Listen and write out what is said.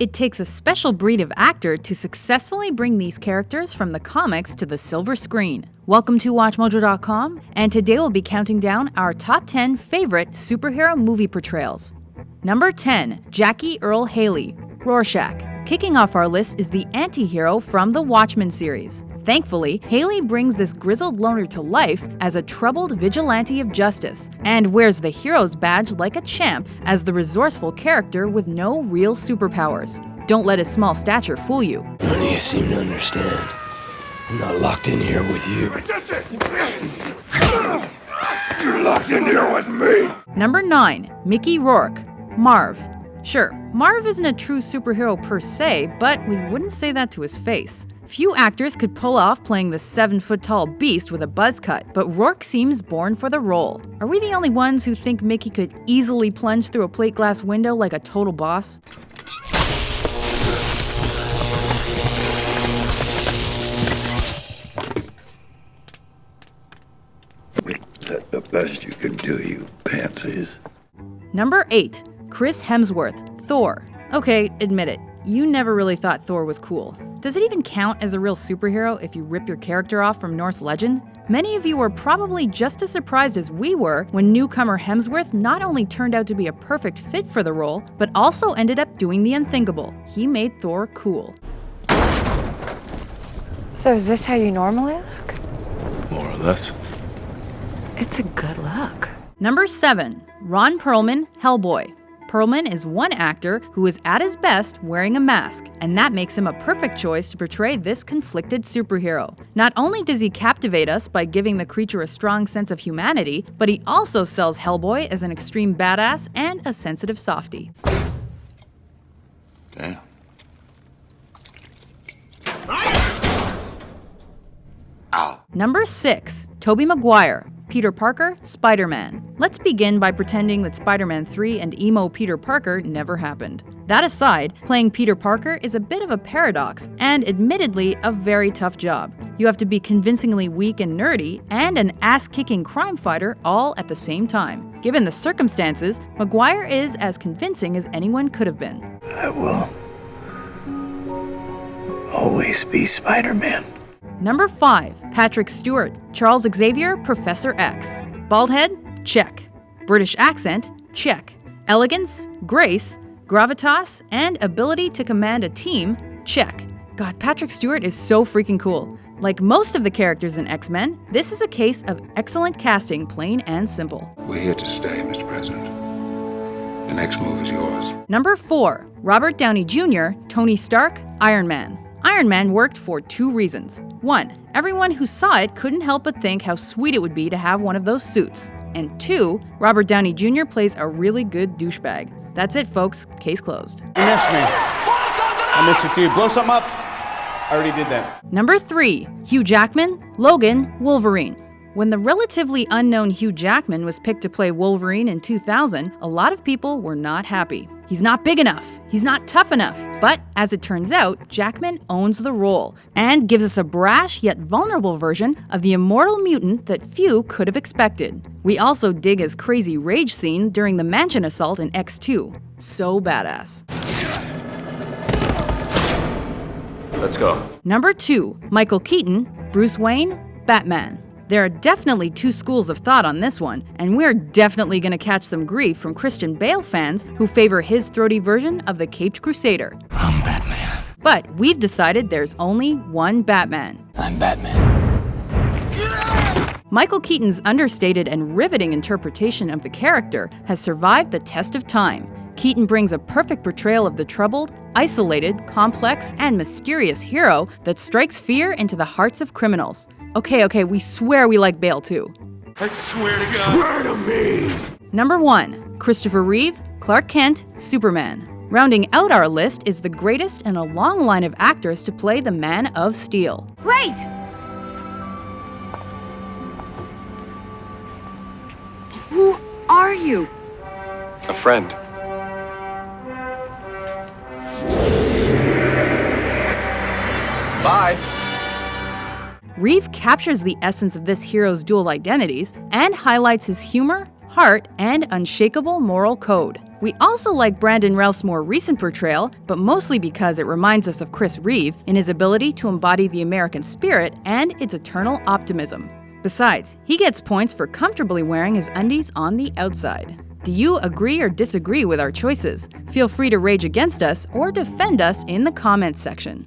It takes a special breed of actor to successfully bring these characters from the comics to the silver screen. Welcome to WatchMojo.com, and today we'll be counting down our top 10 favorite superhero movie portrayals. Number 10, Jackie Earle Haley, Rorschach. Kicking off our list is the anti-hero from the Watchmen series. Thankfully, Haley brings this grizzled loner to life as a troubled vigilante of justice, and wears the hero's badge like a champ as the resourceful character with no real superpowers. Don't let his small stature fool you. None of you seem to understand. I'm not locked in here with you. You're locked in here with me! Number 9, Mickey Rourke, Marv. Sure, Marv isn't a true superhero per se, but we wouldn't say that to his face. Few actors could pull off playing the 7-foot-tall beast with a buzz cut, but Rourke seems born for the role. Are we the only ones who think Mickey could easily plunge through a plate glass window like a total boss? That's the best you can do, you pansies. Number 8, Chris Hemsworth, Thor. Okay, admit it, you never really thought Thor was cool. Does it even count as a real superhero if you rip your character off from Norse legend? Many of you were probably just as surprised as we were when newcomer Hemsworth not only turned out to be a perfect fit for the role, but also ended up doing the unthinkable. He made Thor cool. So is this how you normally look? More or less. It's a good look. Number 7, Ron Perlman Hellboy. Perlman is one actor who is at his best wearing a mask, and that makes him a perfect choice to portray this conflicted superhero. Not only does he captivate us by giving the creature a strong sense of humanity, but he also sells Hellboy as an extreme badass and a sensitive softie. Damn. Ow. Number 6, Tobey Maguire, Peter Parker, Spider-Man. Let's begin by pretending that Spider-Man 3 and emo Peter Parker never happened. That aside, playing Peter Parker is a bit of a paradox, and admittedly, a very tough job. You have to be convincingly weak and nerdy, and an ass-kicking crime fighter all at the same time. Given the circumstances, Maguire is as convincing as anyone could have been. I will always be Spider-Man. Number 5, Patrick Stewart, Charles Xavier, Professor X. Bald head? Check. British accent? Check. Elegance? Grace? Gravitas? And ability to command a team? Check. God, Patrick Stewart is so freaking cool. Like most of the characters in X-Men, this is a case of excellent casting, plain and simple. We're here to stay, Mr. President. The next move is yours. Number 4, Robert Downey Jr., Tony Stark, Iron Man. Iron Man worked for 2 reasons. 1, everyone who saw it couldn't help but think how sweet it would be to have one of those suits. And 2, Robert Downey Jr. plays a really good douchebag. That's it, folks. Case closed. You missed me. I missed you too. Blow something up. I already did that. Number 3, Hugh Jackman, Logan, Wolverine. When the relatively unknown Hugh Jackman was picked to play Wolverine in 2000, a lot of people were not happy. He's not big enough, he's not tough enough. But as it turns out, Jackman owns the role and gives us a brash yet vulnerable version of the immortal mutant that few could have expected. We also dig his crazy rage scene during the mansion assault in X2. So badass. Let's go. Number 2, Michael Keaton, Bruce Wayne, Batman. There are definitely 2 schools of thought on this one, and we're definitely gonna catch some grief from Christian Bale fans who favor his throaty version of the Caped Crusader. I'm Batman. But we've decided there's only one Batman. I'm Batman. Michael Keaton's understated and riveting interpretation of the character has survived the test of time. Keaton brings a perfect portrayal of the troubled, isolated, complex, and mysterious hero that strikes fear into the hearts of criminals. Okay, we swear we like Bale too. I swear to God. Swear to me. Number 1, Christopher Reeve, Clark Kent, Superman. Rounding out our list is the greatest in a long line of actors to play the Man of Steel. Wait! Who are you? A friend. Bye. Reeve captures the essence of this hero's dual identities and highlights his humor, heart, and unshakable moral code. We also like Brandon Routh's more recent portrayal, but mostly because it reminds us of Chris Reeve in his ability to embody the American spirit and its eternal optimism. Besides, he gets points for comfortably wearing his undies on the outside. Do you agree or disagree with our choices? Feel free to rage against us or defend us in the comments section.